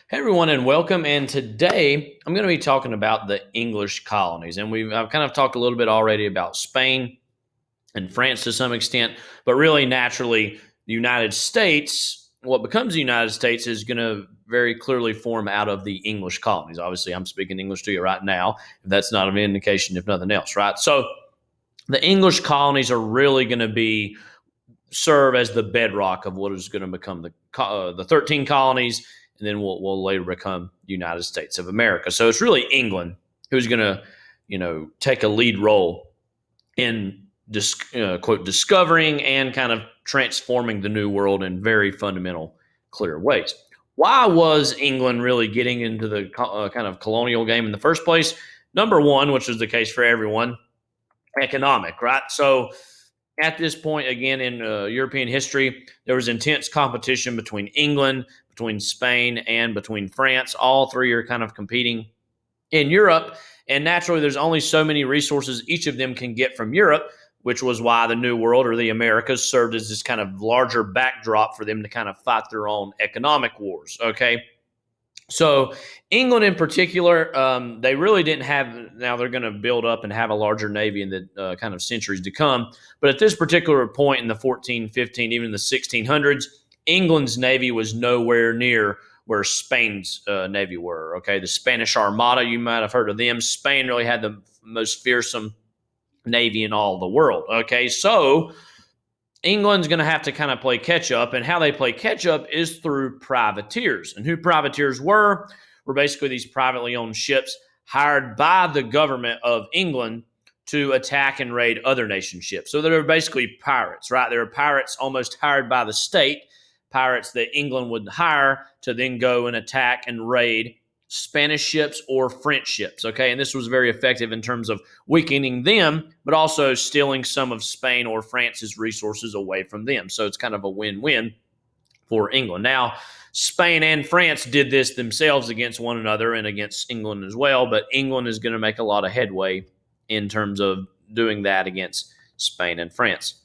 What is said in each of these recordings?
Hey everyone, and welcome. And today I'm going to be talking about the English colonies, and I've kind of talked a little bit already about Spain and France to some extent, but really naturally, the United States, what becomes the United States, is going to very clearly form out of the English colonies. Obviously, I'm speaking English to you right now. If that's not an indication, if nothing else, right? So the English colonies are really going to be serve as the bedrock of what is going to become the 13 colonies, and then will later become the United States of America. So it's really England who's going to, take a lead role in quote discovering and kind of transforming the New World in very fundamental, clear ways. Why was England really getting into the kind of colonial game in the first place? Number one, which was the case for everyone, economic, right? So at this point, again, in European history, there was intense competition between England, between Spain, and between France. All three are kind of competing in Europe. And naturally, there's only so many resources each of them can get from Europe, which was why the New World or the Americas served as this kind of larger backdrop for them to kind of fight their own economic wars. Okay. So England in particular, they really didn't have. Now they're going to build up and have a larger navy in the kind of centuries to come. But at this particular point in the 14, 15, even the 1600s, England's navy was nowhere near where Spain's navy were. Okay, the Spanish Armada, you might have heard of them. Spain really had the most fearsome navy in all the world. Okay, so England's going to have to kind of play catch up, and how they play catch up is through privateers. And who privateers were basically these privately owned ships hired by the government of England to attack and raid other nation ships. So they were basically pirates, right? They were pirates almost hired by the state, pirates that England would hire to then go and attack and raid Spanish ships or French ships. Okay, and this was very effective in terms of weakening them, but also stealing some of Spain or France's resources away from them. So it's kind of a win-win for England. Now, Spain and France did this themselves against one another and against England as well, but England is going to make a lot of headway in terms of doing that against Spain and France.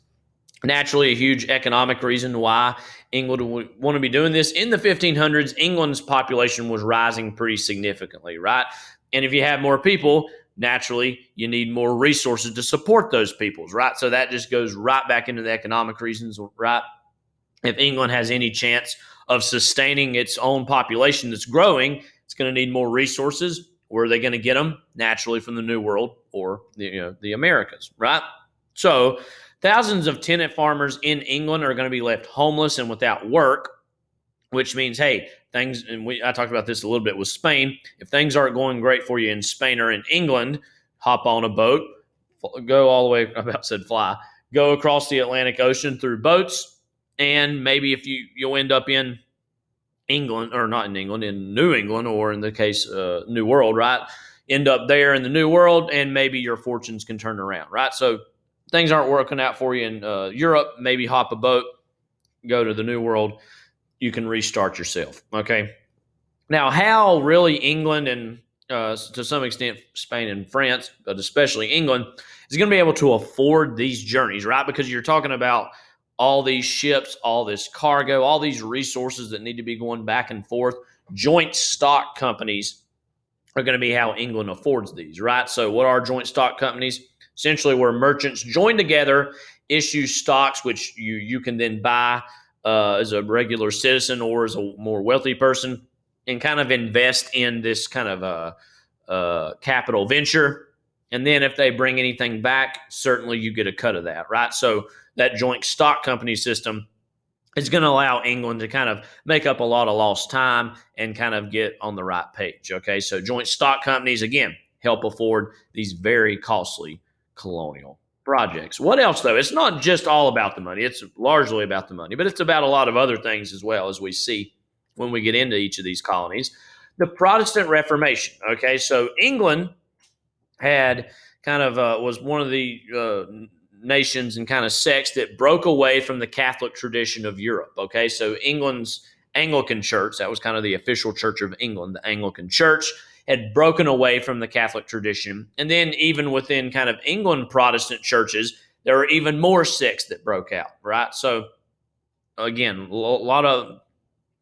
Naturally, a huge economic reason why England would want to be doing this. In the 1500s, England's population was rising pretty significantly, right? And if you have more people, naturally, you need more resources to support those peoples, right? So that just goes right back into the economic reasons, right? If England has any chance of sustaining its own population that's growing, it's going to need more resources. Where are they going to get them? Naturally, from the New World or the Americas, right? So thousands of tenant farmers in England are going to be left homeless and without work, which means, hey, things, and I talked about this a little bit with Spain. If things aren't going great for you in Spain or in England, hop on a boat, go all the way, I about said fly, go across the Atlantic Ocean through boats, and maybe if you'll end up in England, or not in England, in New England, or in the case, New World, right? End up there in the New World, and maybe your fortunes can turn around, right? So things aren't working out for you in Europe, maybe hop a boat, go to the New World. You can restart yourself. Okay. Now, how really England and to some extent Spain and France, but especially England, is going to be able to afford these journeys, right? Because you're talking about all these ships, all this cargo, all these resources that need to be going back and forth. Joint stock companies are going to be how England affords these, right? So, what are joint stock companies? Essentially, where merchants join together, issue stocks, which you can then buy as a regular citizen or as a more wealthy person, and kind of invest in this kind of capital venture. And then if they bring anything back, certainly you get a cut of that, right? So that joint stock company system is going to allow England to kind of make up a lot of lost time and kind of get on the right page. Okay, so joint stock companies, again, help afford these very costly colonial projects. What else, though? It's not just all about the money. It's largely about the money, but it's about a lot of other things as well, as we see when we get into each of these colonies. The Protestant Reformation. Okay, so England had kind of was one of the nations and kind of sects that broke away from the Catholic tradition of Europe. Okay, so England's Anglican Church, that was kind of the official church of England, the Anglican Church, had broken away from the Catholic tradition. And then even within kind of England Protestant churches, there were even more sects that broke out, right? So again, a lot of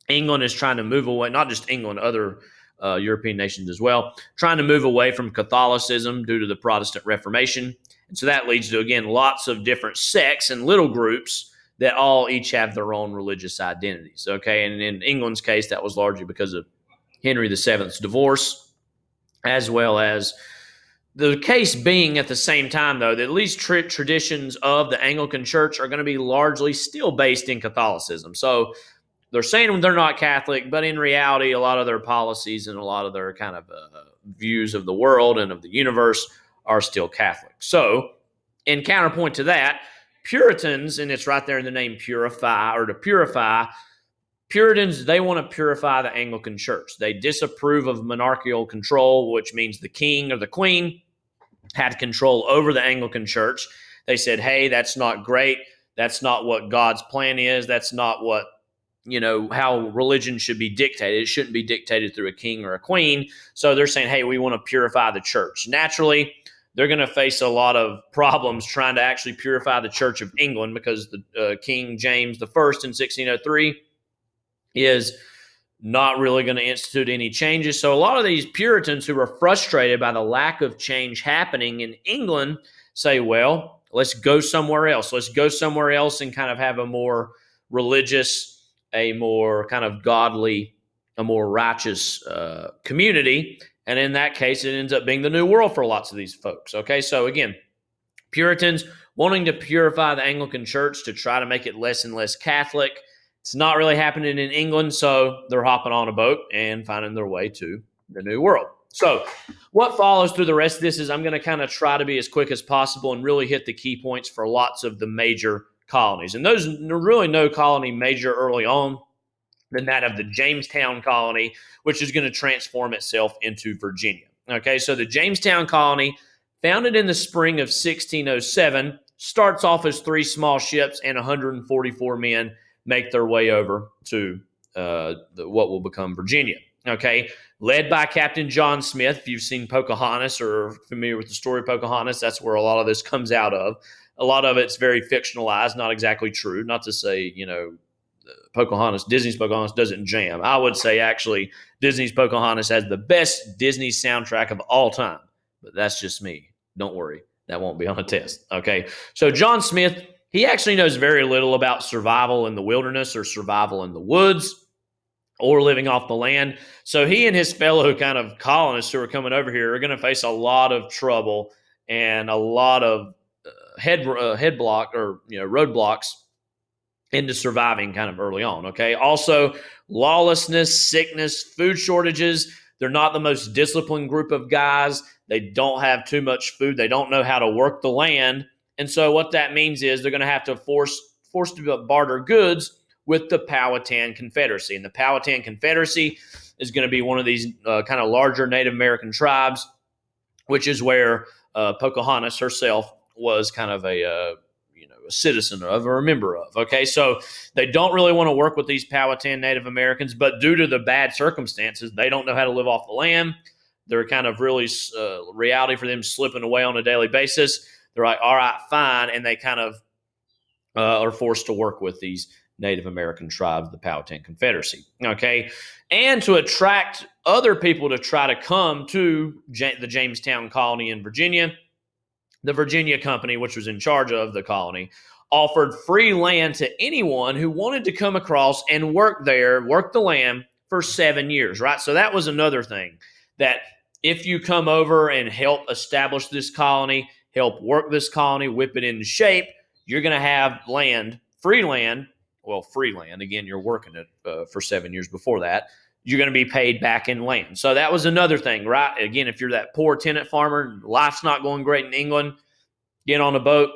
England is trying to move away, not just England, other European nations as well, trying to move away from Catholicism due to the Protestant Reformation. And so that leads to, again, lots of different sects and little groups that all each have their own religious identities. Okay. And in England's case, that was largely because of Henry VII's divorce, as well as the case being at the same time, though, that at least traditions of the Anglican Church are going to be largely still based in Catholicism. So they're saying they're not Catholic, but in reality, a lot of their policies and a lot of their kind of views of the world and of the universe are still Catholic. So, in counterpoint to that, Puritans, and it's right there in the name purify or to purify, Puritans, they want to purify the Anglican Church. They disapprove of monarchical control, which means the king or the queen had control over the Anglican Church. They said, hey, that's not great. That's not what God's plan is. That's not what, how religion should be dictated. It shouldn't be dictated through a king or a queen. So they're saying, hey, we want to purify the church. Naturally, they're going to face a lot of problems trying to actually purify the Church of England because the King James I in 1603 is not really going to institute any changes. So a lot of these Puritans who are frustrated by the lack of change happening in England say, well, let's go somewhere else. Let's go somewhere else and kind of have a more religious, a more kind of godly, a more righteous community. And in that case, it ends up being the New World for lots of these folks. Okay, so again, Puritans wanting to purify the Anglican Church to try to make it less and less Catholic. It's not really happening in England, so they're hopping on a boat and finding their way to the New World. So what follows through the rest of this is I'm going to kind of try to be as quick as possible and really hit the key points for lots of the major colonies. And those really no colony major early on than that of the Jamestown colony, which is going to transform itself into Virginia. Okay, so the Jamestown colony, founded in the spring of 1607, starts off as 3 small ships and 144 men make their way over to what will become Virginia. Okay, led by Captain John Smith. If you've seen Pocahontas or are familiar with the story of Pocahontas, that's where a lot of this comes out of. A lot of it's very fictionalized, not exactly true. Not to say, Pocahontas, Disney's Pocahontas doesn't jam. I would say actually Disney's Pocahontas has the best Disney soundtrack of all time. But that's just me. Don't worry. That won't be on a test. Okay. So John Smith, he actually knows very little about survival in the wilderness or survival in the woods or living off the land. So he and his fellow kind of colonists who are coming over here are going to face a lot of trouble and a lot of roadblocks into surviving kind of early on. Okay. Also, lawlessness, sickness, food shortages. They're not the most disciplined group of guys. They don't have too much food. They don't know how to work the land. And so what that means is they're going to have to force to barter goods with the Powhatan Confederacy. And the Powhatan Confederacy is going to be one of these kind of larger Native American tribes, which is where Pocahontas herself was kind of a citizen of or a member of. Okay, so they don't really want to work with these Powhatan Native Americans, but due to the bad circumstances, they don't know how to live off the land. They're kind of really reality for them slipping away on a daily basis. They're like, all right, fine, and they kind of are forced to work with these Native American tribes, the Powhatan Confederacy. Okay, and to attract other people to try to come to the Jamestown colony in Virginia, the Virginia Company, which was in charge of the colony, offered free land to anyone who wanted to come across and work the land for 7 years, right? So that was another thing, that if you come over and help establish this colony, help work this colony, whip it into shape, you're going to have land, free land. Well, free land. Again, you're working it for 7 years before that. You're going to be paid back in land. So that was another thing, right? Again, if you're that poor tenant farmer, life's not going great in England, get on a boat,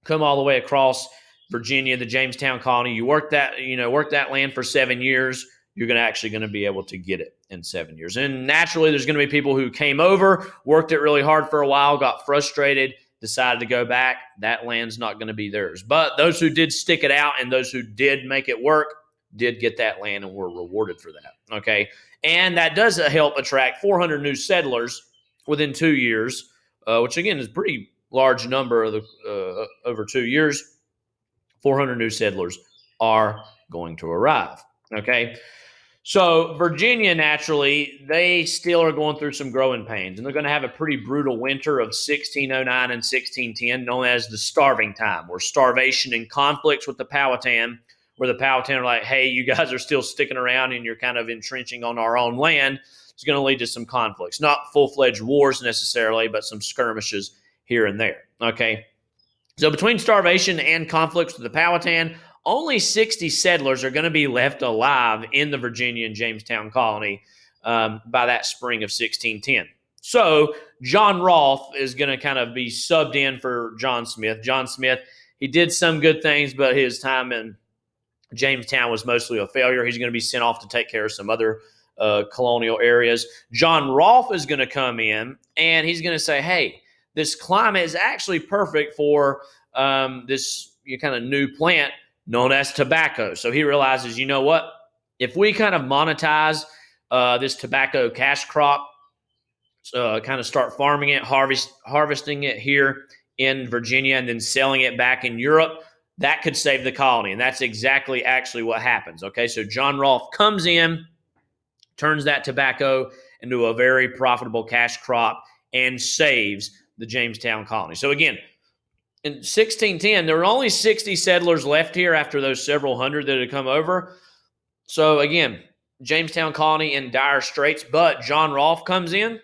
come all the way across Virginia, the Jamestown colony. You work that land for 7 years. You're going to be able to get it in 7 years. And naturally, there's going to be people who came over, worked it really hard for a while, got frustrated, decided to go back. That land's not going to be theirs. But those who did stick it out and those who did make it work did get that land and were rewarded for that. Okay. And that does help attract 400 new settlers within 2 years, which again is a pretty large number of over 2 years. 400 new settlers are going to arrive. Okay. So Virginia, naturally, they still are going through some growing pains, and they're going to have a pretty brutal winter of 1609 and 1610, known as the Starving Time, where starvation and conflicts with the Powhatan, where the Powhatan are like, hey, you guys are still sticking around and you're kind of entrenching on our own land. It's going to lead to some conflicts. Not full-fledged wars necessarily, but some skirmishes here and there. Okay. So between starvation and conflicts with the Powhatan, only 60 settlers are going to be left alive in the Virginia and Jamestown colony by that spring of 1610. So John Rolfe is going to kind of be subbed in for John Smith. John Smith, he did some good things, but his time in Jamestown was mostly a failure. He's going to be sent off to take care of some other colonial areas. John Rolfe is going to come in, and he's going to say, hey, this climate is actually perfect for this kind of new plant known as tobacco. So he realizes, you know what? If we kind of monetize this tobacco cash crop, kind of start farming it, harvesting it here in Virginia, and then selling it back in Europe, that could save the colony. And that's exactly actually what happens. Okay, so John Rolfe comes in, turns that tobacco into a very profitable cash crop, and saves the Jamestown colony. So again, in 1610, there were only 60 settlers left here after those several hundred that had come over. So again, Jamestown colony in dire straits, but John Rolfe comes in,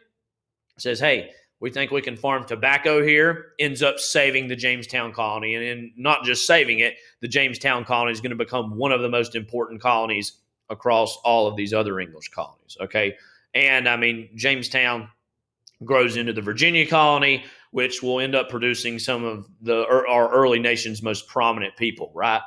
says, hey, we think we can farm tobacco here, ends up saving the Jamestown colony. And not just saving it, the Jamestown colony is going to become one of the most important colonies across all of these other English colonies, okay? And, I mean, Jamestown grows into the Virginia colony, which will end up producing some of our early nation's most prominent people, right?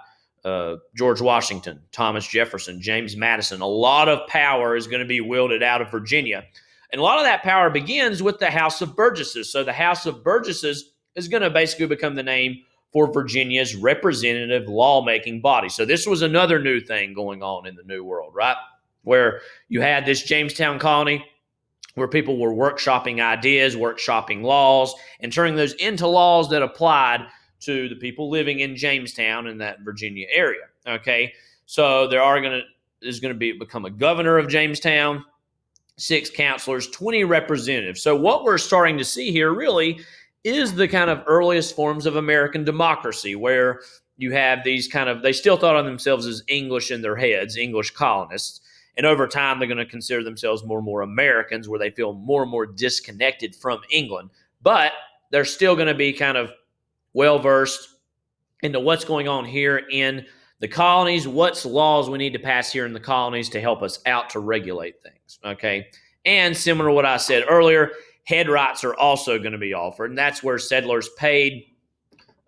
George Washington, Thomas Jefferson, James Madison. A lot of power is going to be wielded out of Virginia. And a lot of that power begins with the House of Burgesses. So the House of Burgesses is going to basically become the name for Virginia's representative lawmaking body. So this was another new thing going on in the New World, right? Where you had this Jamestown colony where people were workshopping ideas, workshopping laws, and turning those into laws that applied to the people living in Jamestown in that Virginia area. Okay, so there's going to become a governor of Jamestown, 6 counselors, 20 representatives. So what we're starting to see here really is the kind of earliest forms of American democracy, where you have these they still thought of themselves as English in their heads, English colonists. And over time, they're going to consider themselves more and more Americans, where they feel more and more disconnected from England. But they're still going to be kind of well-versed into what's going on here in the colonies, what's laws we need to pass here in the colonies to help us out to regulate things, okay? And similar to what I said earlier, head rights are also going to be offered, and that's where settlers paid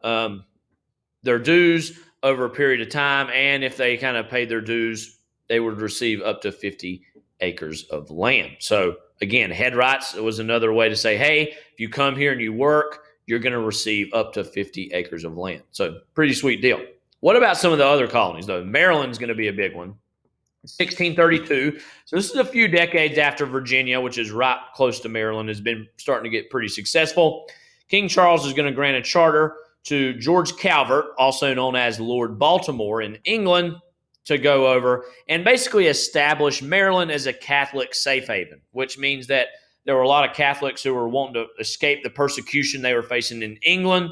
their dues over a period of time, and if they kind of paid their dues, they would receive up to 50 acres of land. So again, head rights was another way to say, hey, if you come here and you work, you're going to receive up to 50 acres of land. So pretty sweet deal. What about some of the other colonies, though? Maryland's going to be a big one. 1632. So this is a few decades after Virginia, which is right close to Maryland, has been starting to get pretty successful. King Charles is going to grant a charter to George Calvert, also known as Lord Baltimore in England, to go over and basically establish Maryland as a Catholic safe haven, which means that there were a lot of Catholics who were wanting to escape the persecution they were facing in England.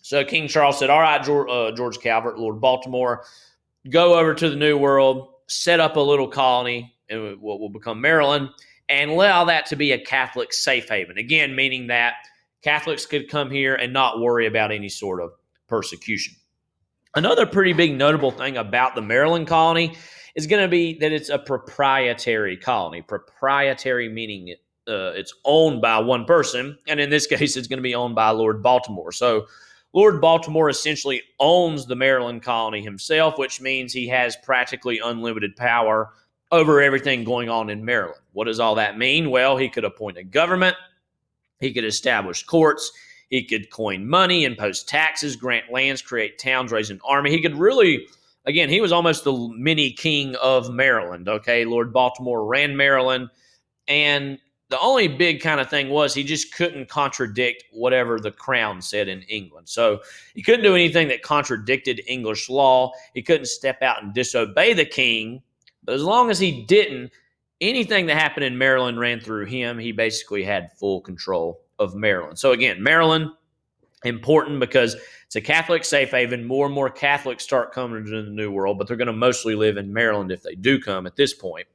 So King Charles said, all right, George Calvert, Lord Baltimore, go over to the New World, set up a little colony in what will become Maryland, and allow that to be a Catholic safe haven. Again, meaning that Catholics could come here and not worry about any sort of persecution. Another pretty big notable thing about the Maryland colony is going to be that it's a proprietary colony. Proprietary meaning it's owned by one person, and in this case, it's going to be owned by Lord Baltimore. So Lord Baltimore essentially owns the Maryland colony himself, which means he has practically unlimited power over everything going on in Maryland. What does all that mean? Well, he could appoint a government, he could establish courts, he could coin money, impose taxes, grant lands, create towns, raise an army. He could really, again, he was almost the mini king of Maryland, okay? Lord Baltimore ran Maryland, and the only big kind of thing was he just couldn't contradict whatever the crown said in England. So he couldn't do anything that contradicted English law. He couldn't step out and disobey the king, But as long as he didn't, anything that happened in Maryland ran through him. He basically had full control of Maryland. So again, Maryland, important because it's a Catholic safe haven. More and more Catholics start coming into the New World, but they're going to mostly live in Maryland if they do come at this point.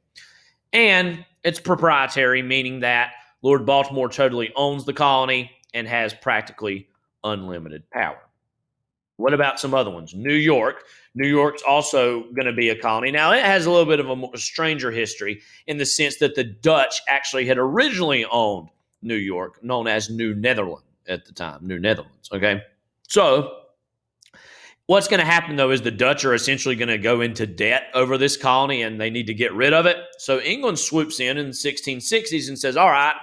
And it's proprietary, meaning that Lord Baltimore totally owns the colony and has practically unlimited power. What about some other ones? New York. New York's also going to be a colony. Now, it has a little bit of a stranger history in the sense that the Dutch actually had originally owned New York, known as New Netherland at the time, New Netherlands. Okay. So, what's going to happen, though, is the Dutch are essentially going to go into debt over this colony and they need to get rid of it. So, England swoops in the 1660s and says, all right,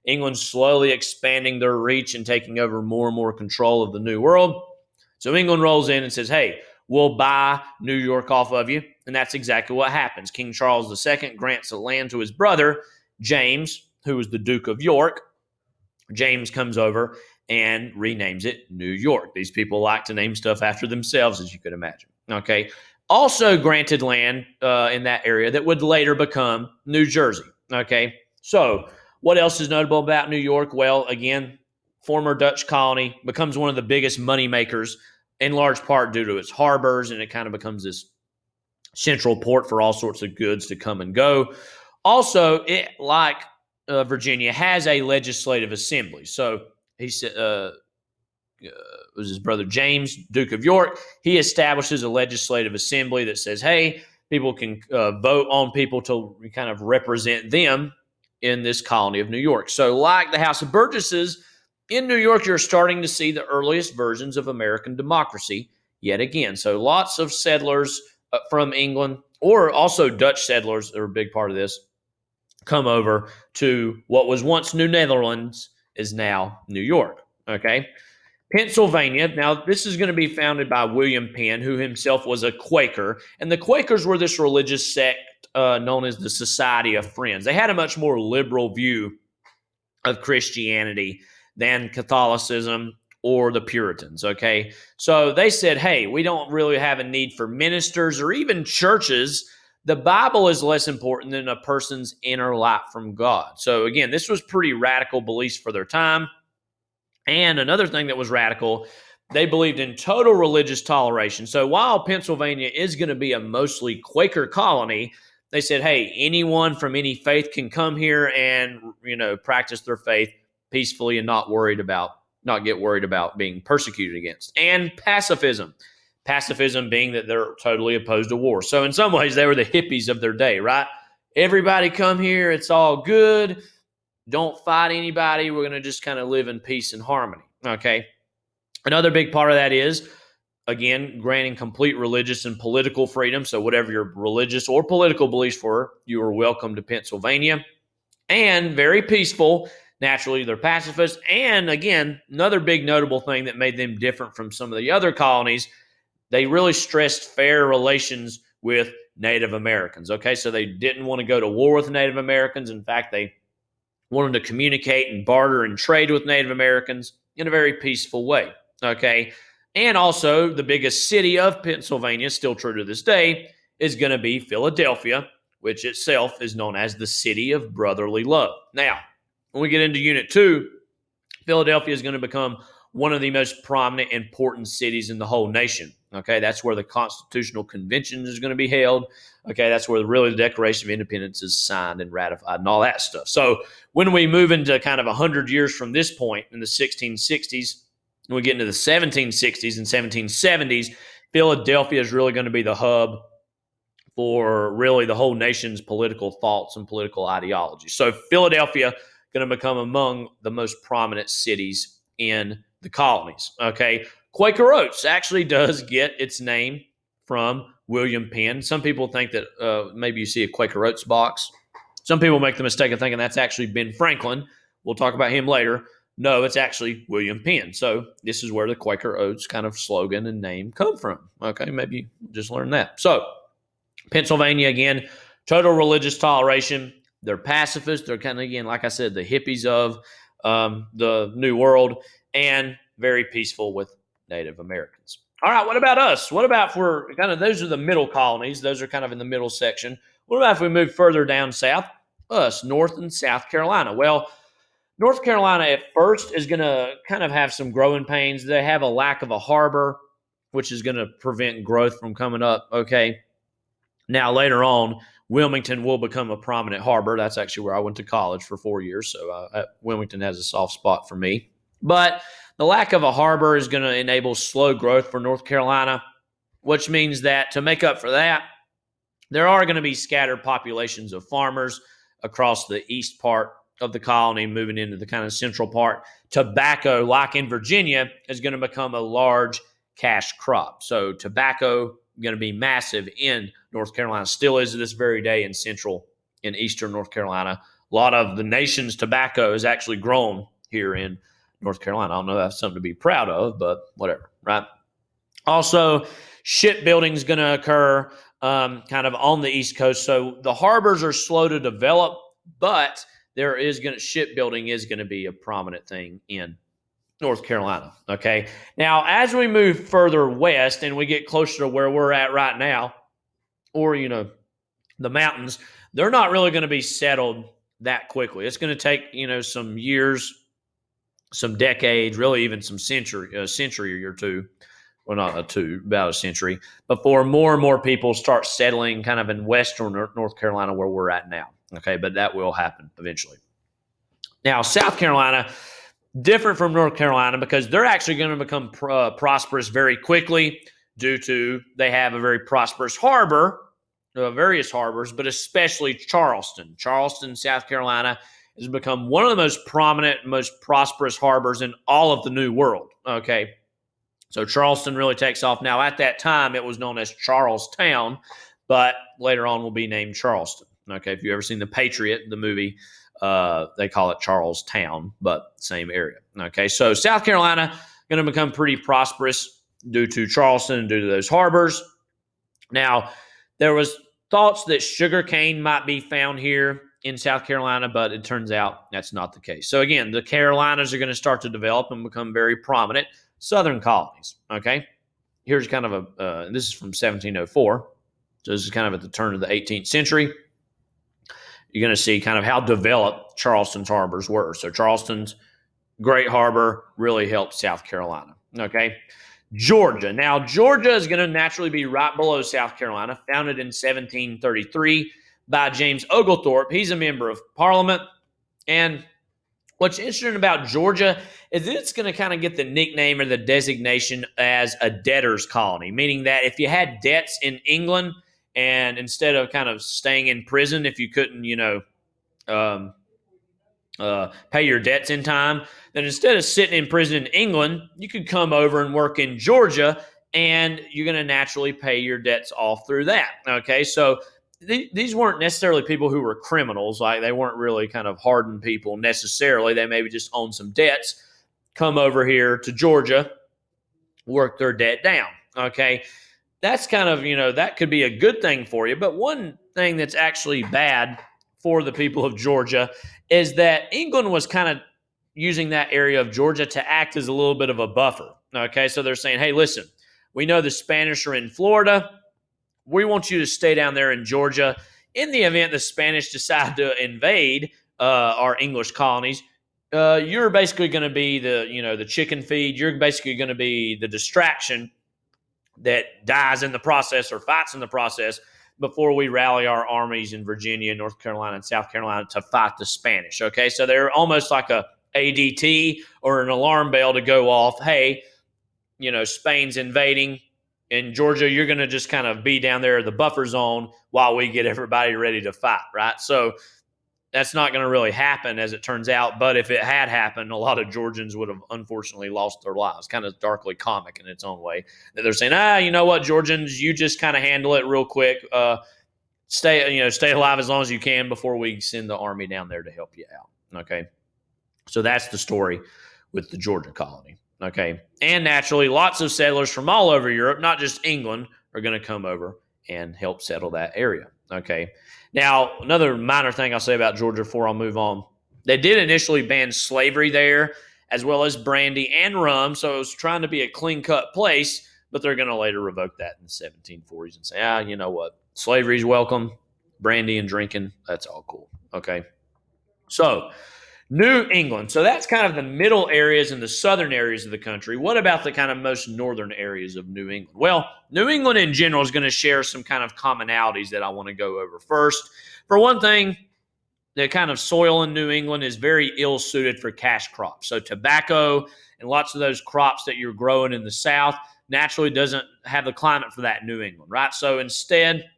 England's slowly expanding their reach and taking over more and more control of the New World. So England rolls in and says, hey, we'll buy New York off of you. And that's exactly what happens. King Charles II grants the land to his brother, James, who was the Duke of York. James comes over and renames it New York. These people like to name stuff after themselves, as you could imagine. Okay. Also granted land in that area that would later become New Jersey. Okay. So what else is notable about New York? Well, again, former Dutch colony, becomes one of the biggest money makers in large part due to its harbors, and it kind of becomes this central port for all sorts of goods to come and go. Also, it, like Virginia, has a legislative assembly. So he said, was his brother James, Duke of York. He establishes a legislative assembly that says, hey, people can vote on people to kind of represent them in this colony of New York. So like the House of Burgesses, in New York, you're starting to see the earliest versions of American democracy yet again. So lots of settlers from England, or also Dutch settlers that are a big part of this, come over to what was once New Netherlands is now New York. Okay. Pennsylvania. Now, this is going to be founded by William Penn, who himself was a Quaker. And the Quakers were this religious sect known as the Society of Friends. They had a much more liberal view of Christianity than Catholicism or the Puritans, okay? So they said, hey, we don't really have a need for ministers or even churches. The Bible is less important than a person's inner life from God. So again, this was pretty radical beliefs for their time. And another thing that was radical, they believed in total religious toleration. So while Pennsylvania is going to be a mostly Quaker colony, they said, hey, anyone from any faith can come here and, practice their faith peacefully and not get worried about being persecuted against. And pacifism. Pacifism being that they're totally opposed to war. So in some ways, they were the hippies of their day, right? Everybody come here. It's all good. Don't fight anybody. We're going to just kind of live in peace and harmony. Okay. Another big part of that is, again, granting complete religious and political freedom. So whatever your religious or political beliefs were, you were welcome to Pennsylvania. And very peaceful. Naturally, they're pacifists. And again, another big notable thing that made them different from some of the other colonies, they really stressed fair relations with Native Americans. Okay. So they didn't want to go to war with Native Americans. In fact, they wanted to communicate and barter and trade with Native Americans in a very peaceful way, okay? And also, the biggest city of Pennsylvania, still true to this day, is going to be Philadelphia, which itself is known as the city of brotherly love. Now, when we get into Unit 2, Philadelphia is going to become one of the most prominent, important cities in the whole nation. Okay, that's where the Constitutional Convention is going to be held. Okay, that's where really the Declaration of Independence is signed and ratified and all that stuff. So when we move into kind of 100 years from this point in the 1660s, and we get into the 1760s and 1770s, Philadelphia is really going to be the hub for really the whole nation's political thoughts and political ideology. So Philadelphia going to become among the most prominent cities in the colonies. Okay, Quaker Oats actually does get its name from William Penn. Some people think that maybe you see a Quaker Oats box. Some people make the mistake of thinking that's actually Ben Franklin. We'll talk about him later. No, it's actually William Penn. So this is where the Quaker Oats kind of slogan and name come from. Okay, maybe you just learned that. So Pennsylvania, again, total religious toleration. They're pacifists. They're kind of, again, like I said, the hippies of the New World, and very peaceful with Native Americans. All right, what about us? What about if we're kind of, those are the middle colonies, those are kind of in the middle section. What about if we move further down south? Us, North and South Carolina. Well, North Carolina at first is going to kind of have some growing pains. They have a lack of a harbor, which is going to prevent growth from coming up. Okay. Now, later on, Wilmington will become a prominent harbor. That's actually where I went to college for 4 years. So Wilmington has a soft spot for me. But the lack of a harbor is going to enable slow growth for North Carolina, which means that to make up for that, there are going to be scattered populations of farmers across the east part of the colony, moving into the kind of central part. Tobacco, like in Virginia, is going to become a large cash crop. So tobacco going to be massive in North Carolina, still is to this very day in central and eastern North Carolina. A lot of the nation's tobacco is actually grown here in North Carolina. I don't know if that's something to be proud of, but whatever, right? Also, shipbuilding is going to occur kind of on the East Coast. So the harbors are slow to develop, but shipbuilding is going to be a prominent thing in North Carolina. Okay. Now, as we move further west and we get closer to where we're at right now, or the mountains, they're not really going to be settled that quickly. It's going to take some years, some decades, really even some a century or two. Well, not about a century, before more and more people start settling kind of in western North Carolina where we're at now. Okay, but that will happen eventually. Now, South Carolina, different from North Carolina because they're actually going to become prosperous very quickly due to they have a very prosperous harbor, various harbors, but especially Charleston. Charleston, South Carolina, has become one of the most prominent, most prosperous harbors in all of the New World. Okay. So Charleston really takes off. Now, at that time, it was known as Charlestown, but later on will be named Charleston. Okay, if you've ever seen The Patriot, the movie, they call it Charlestown, but same area. Okay, so South Carolina going to become pretty prosperous due to Charleston and due to those harbors. Now, there was thoughts that sugar cane might be found here in South Carolina, but it turns out that's not the case. So again, the Carolinas are going to start to develop and become very prominent Southern colonies. Okay, here's kind of this is from 1704. So this is kind of at the turn of the 18th century. You're going to see kind of how developed Charleston's harbors were. So Charleston's great harbor really helped South Carolina. Okay, Georgia. Now, Georgia is going to naturally be right below South Carolina, founded in 1733 by James Oglethorpe. He's a member of Parliament. And what's interesting about Georgia is it's going to kind of get the nickname or the designation as a debtor's colony, meaning that if you had debts in England and instead of kind of staying in prison, if you couldn't, pay your debts in time, then instead of sitting in prison in England, you could come over and work in Georgia and you're going to naturally pay your debts off through that. Okay, so these weren't necessarily people who were criminals. Like they weren't really kind of hardened people necessarily. They maybe just owned some debts, come over here to Georgia, work their debt down. Okay, that's kind of, that could be a good thing for you. But one thing that's actually bad for the people of Georgia is that England was kind of using that area of Georgia to act as a little bit of a buffer. Okay, so they're saying, hey, listen, we know the Spanish are in Florida. We want you to stay down there in Georgia. In the event the Spanish decide to invade our English colonies, you're basically going to be the chicken feed. You're basically going to be the distraction that dies in the process or fights in the process before we rally our armies in Virginia, North Carolina, and South Carolina to fight the Spanish. Okay, so they're almost like a ADT or an alarm bell to go off. Hey, Spain's invading. In Georgia, you're going to just kind of be down there in the buffer zone while we get everybody ready to fight, right? So that's not going to really happen as it turns out. But if it had happened, a lot of Georgians would have unfortunately lost their lives. Kind of darkly comic in its own way. That they're saying, you know what, Georgians, you just kind of handle it real quick. Stay alive as long as you can before we send the army down there to help you out. Okay. So that's the story with the Georgia colony. Okay. And naturally, lots of settlers from all over Europe, not just England, are going to come over and help settle that area. Okay. Now, another minor thing I'll say about Georgia before I'll move on. They did initially ban slavery there, as well as brandy and rum. So it was trying to be a clean-cut place. but they're going to later revoke that in the 1740s and say, you know what? Slavery's welcome. Brandy and drinking, that's all cool. Okay. So, New England. So that's kind of the middle areas and the southern areas of the country. What about the kind of most northern areas of New England? Well, New England in general is going to share some kind of commonalities that I want to go over first. For one thing, the kind of soil in New England is very ill suited for cash crops. So tobacco and lots of those crops that you're growing in the South naturally doesn't have the climate for that in New England, right? So instead,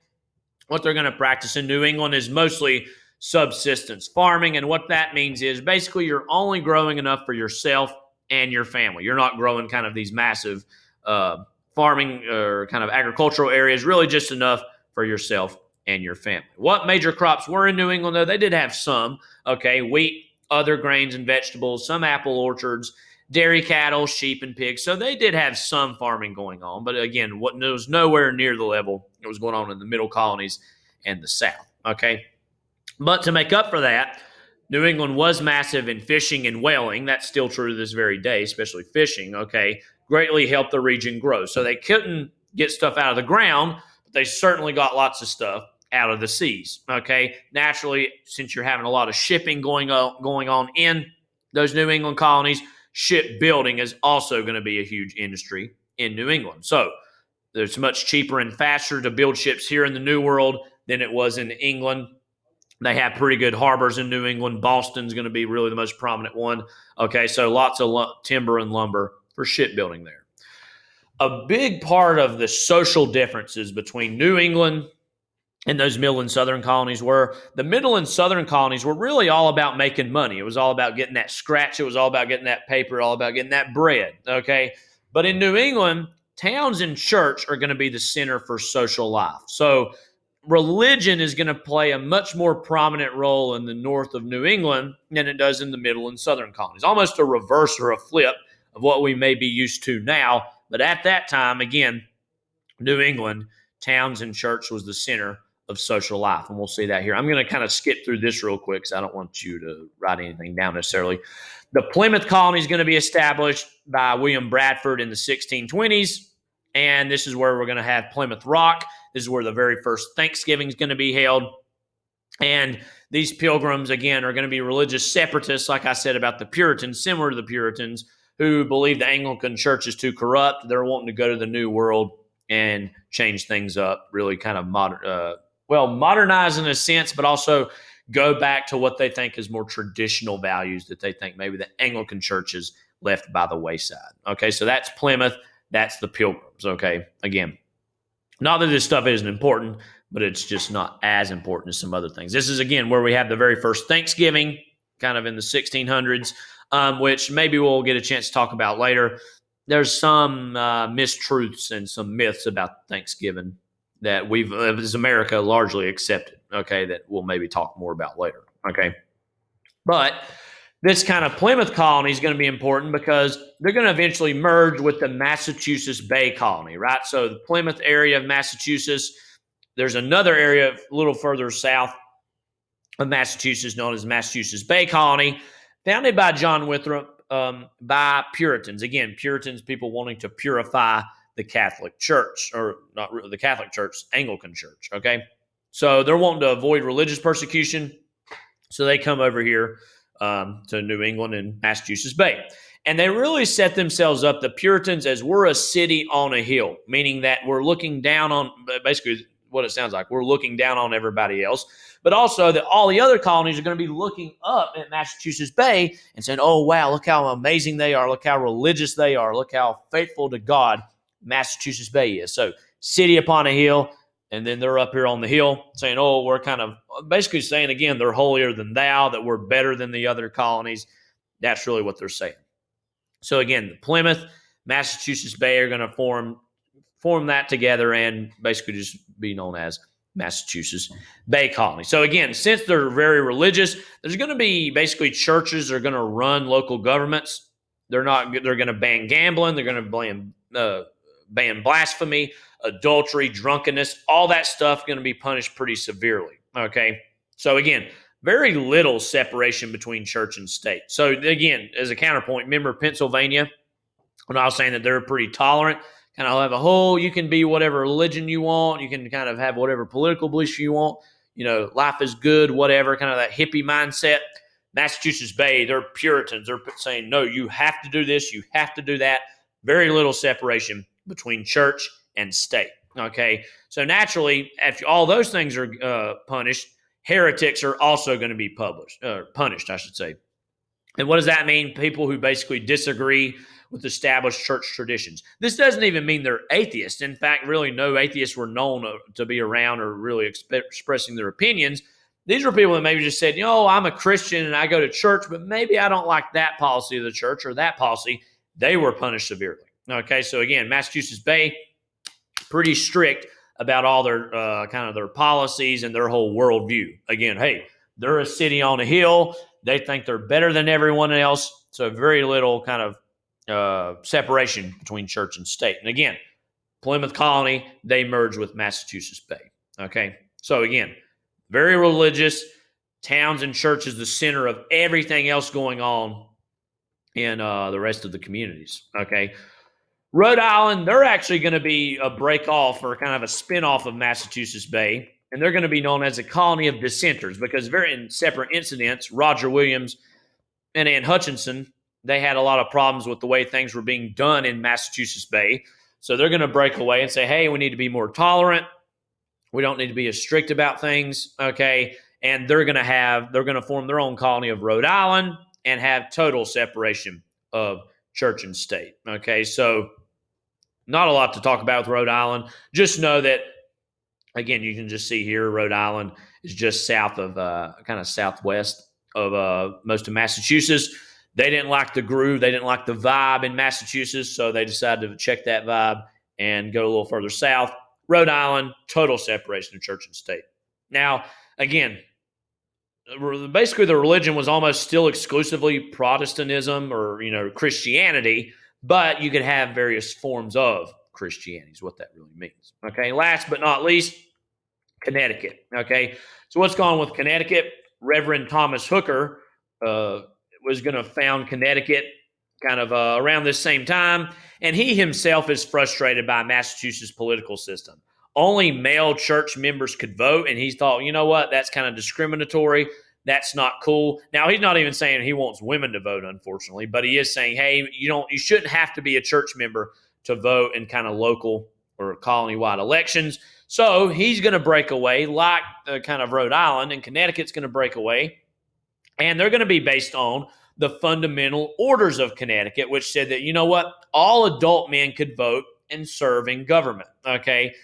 what they're going to practice in New England is mostly subsistence farming. And what that means is basically you're only growing enough for yourself and your family. You're not growing kind of these massive farming or kind of agricultural areas, really just enough for yourself and your family. What major crops were in New England, though? They did have some, okay, wheat, other grains and vegetables, some apple orchards, dairy cattle, sheep, and pigs. So they did have some farming going on. But again, it was nowhere near the level that was going on in the middle colonies and the South, okay? But to make up for that, New England was massive in fishing and whaling. That's still true to this very day, especially fishing, okay? Greatly helped the region grow. So they couldn't get stuff out of the ground, but they certainly got lots of stuff out of the seas, okay? Naturally, since you're having a lot of shipping going on in those New England colonies, shipbuilding is also going to be a huge industry in New England. So it's much cheaper and faster to build ships here in the New World than it was in England. They have pretty good harbors in New England. Boston's going to be really the most prominent one. Okay, so lots of timber and lumber for shipbuilding there. A big part of the social differences between New England and those middle and southern colonies were the middle and southern colonies were really all about making money. It was all about getting that scratch. It was all about getting that paper, all about getting that bread, okay? But in New England, towns and church are going to be the center for social life. So religion is going to play a much more prominent role in the north of New England than it does in the middle and southern colonies. Almost a reverse or a flip of what we may be used to now. But at that time, again, New England, towns and church was the center of social life. And we'll see that here. I'm going to kind of skip through this real quick because I don't want you to write anything down necessarily. The Plymouth colony is going to be established by William Bradford in the 1620s. And this is where we're going to have Plymouth Rock. This is where the very first Thanksgiving is going to be held. And these pilgrims, again, are going to be religious separatists, like I said about the Puritans, similar to the Puritans, who believe the Anglican Church is too corrupt. They're wanting to go to the New World and change things up, really kind of modernize in a sense, but also go back to what they think is more traditional values that they think maybe the Anglican Church is left by the wayside. Okay, so that's Plymouth. That's the Pilgrims. Okay, again, not that this stuff isn't important, but it's just not as important as some other things. This is, again, where we have the very first Thanksgiving, kind of in the 1600s, which maybe we'll get a chance to talk about later. There's some mistruths and some myths about Thanksgiving that we've, as America, largely accepted, okay, that we'll maybe talk more about later, okay? But this kind of Plymouth colony is going to be important because they're going to eventually merge with the Massachusetts Bay Colony, right? So the Plymouth area of Massachusetts, there's another area a little further south of Massachusetts known as Massachusetts Bay Colony, founded by John Winthrop by Puritans. Again, Puritans, people wanting to purify the Catholic Church, or not really the Catholic Church, Anglican Church, okay? So they're wanting to avoid religious persecution, so they come over here to New England and Massachusetts Bay. And they really set themselves up, the Puritans, as we're a city on a hill, meaning that we're looking down on, basically what it sounds like, we're looking down on everybody else, but also that all the other colonies are going to be looking up at Massachusetts Bay and saying, oh, wow, look how amazing they are, look how religious they are, look how faithful to God Massachusetts Bay is. So city upon a hill, and then they're up here on the hill saying, oh, we're kind of basically saying, again, they're holier than thou, that we're better than the other colonies. That's really what they're saying. So again, Plymouth, Massachusetts Bay are going to form that together and basically just be known as Massachusetts Bay Colony. So again, since they're very religious, there's going to be basically churches that are going to run local governments. They're going to ban gambling. They're going to ban blasphemy, adultery, drunkenness, all that stuff going to be punished pretty severely, okay? So again, very little separation between church and state. So again, as a counterpoint, remember Pennsylvania, when I was saying that they're pretty tolerant, kind of have a whole, you can be whatever religion you want. You can kind of have whatever political beliefs you want. Life is good, whatever, kind of that hippie mindset. Massachusetts Bay, they're Puritans. They're saying, no, you have to do this. You have to do that. Very little separation between church and state. Okay. So naturally, after all those things are punished, heretics are also going to be punished, I should say. And what does that mean? People who basically disagree with established church traditions. This doesn't even mean they're atheists. In fact, really no atheists were known to be around or really expressing their opinions. These are people that maybe just said, I'm a Christian and I go to church, but maybe I don't like that policy of the church or that policy. They were punished severely. Okay, so again, Massachusetts Bay, pretty strict about all their kind of their policies and their whole worldview. Again, hey, they're a city on a hill. They think they're better than everyone else. So very little kind of separation between church and state. And again, Plymouth Colony, they merged with Massachusetts Bay. Okay, so again, very religious. Towns and churches, the center of everything else going on in the rest of the communities. Okay. Rhode Island, they're actually going to be a break off or kind of a spinoff of Massachusetts Bay, and they're going to be known as a colony of dissenters because very in separate incidents, Roger Williams and Ann Hutchinson, they had a lot of problems with the way things were being done in Massachusetts Bay. So they're going to break away and say, hey, we need to be more tolerant. We don't need to be as strict about things, okay? And they're going to form their own colony of Rhode Island and have total separation of church and state, okay? So not a lot to talk about with Rhode Island. Just know that, again, you can just see here, Rhode Island is just south of, kind of southwest of most of Massachusetts. They didn't like the groove. They didn't like the vibe in Massachusetts, so they decided to check that vibe and go a little further south. Rhode Island, total separation of church and state. Now, again, basically the religion was almost still exclusively Protestantism or, Christianity, but you could have various forms of Christianity is what that really means. Okay, last but not least, Connecticut. Okay, so what's going on with Connecticut? Reverend Thomas Hooker was going to found Connecticut kind of around this same time, and he himself is frustrated by Massachusetts' political system. Only male church members could vote, and he thought, you know what, that's kind of discriminatory. That's not cool. Now, he's not even saying he wants women to vote, unfortunately, but he is saying, hey, you shouldn't have to be a church member to vote in kind of local or colony-wide elections. So he's going to break away like kind of Rhode Island, and Connecticut's going to break away, and they're going to be based on the fundamental orders of Connecticut, which said that, you know what, all adult men could vote and serve in government, okay?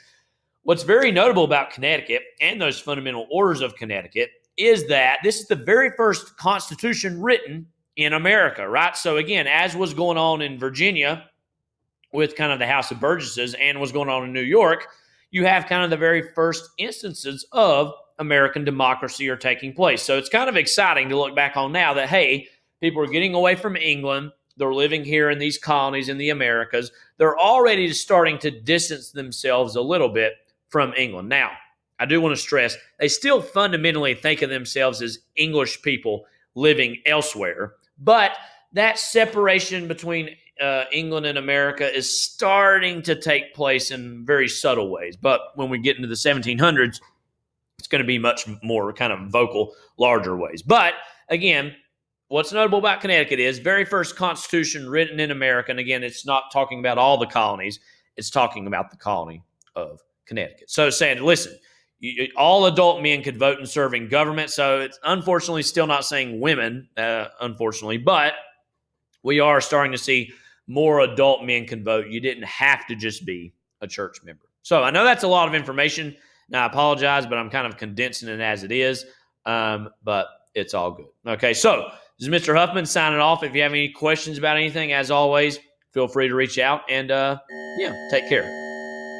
What's very notable about Connecticut and those fundamental orders of Connecticut is that this is the very first constitution written in America, right? So again, as was going on in Virginia with kind of the House of Burgesses and was going on in New York, you have kind of the very first instances of American democracy are taking place. So it's kind of exciting to look back on now that, hey, people are getting away from England. They're living here in these colonies in the Americas. They're already starting to distance themselves a little bit from England. Now, I do want to stress, they still fundamentally think of themselves as English people living elsewhere. But that separation between England and America is starting to take place in very subtle ways. But when we get into the 1700s, it's going to be much more kind of vocal, larger ways. But again, what's notable about Connecticut is very first constitution written in America. And again, it's not talking about all the colonies. It's talking about the colony of Connecticut. So saying, listen, all adult men could vote and serve in government. So it's unfortunately still not saying women, unfortunately, but we are starting to see more adult men can vote. You didn't have to just be a church member. So I know that's a lot of information. Now I apologize, but I'm kind of condensing it as it is. But it's all good. Okay, so this is Mr. Huffman signing off. If you have any questions about anything, as always, feel free to reach out and take care.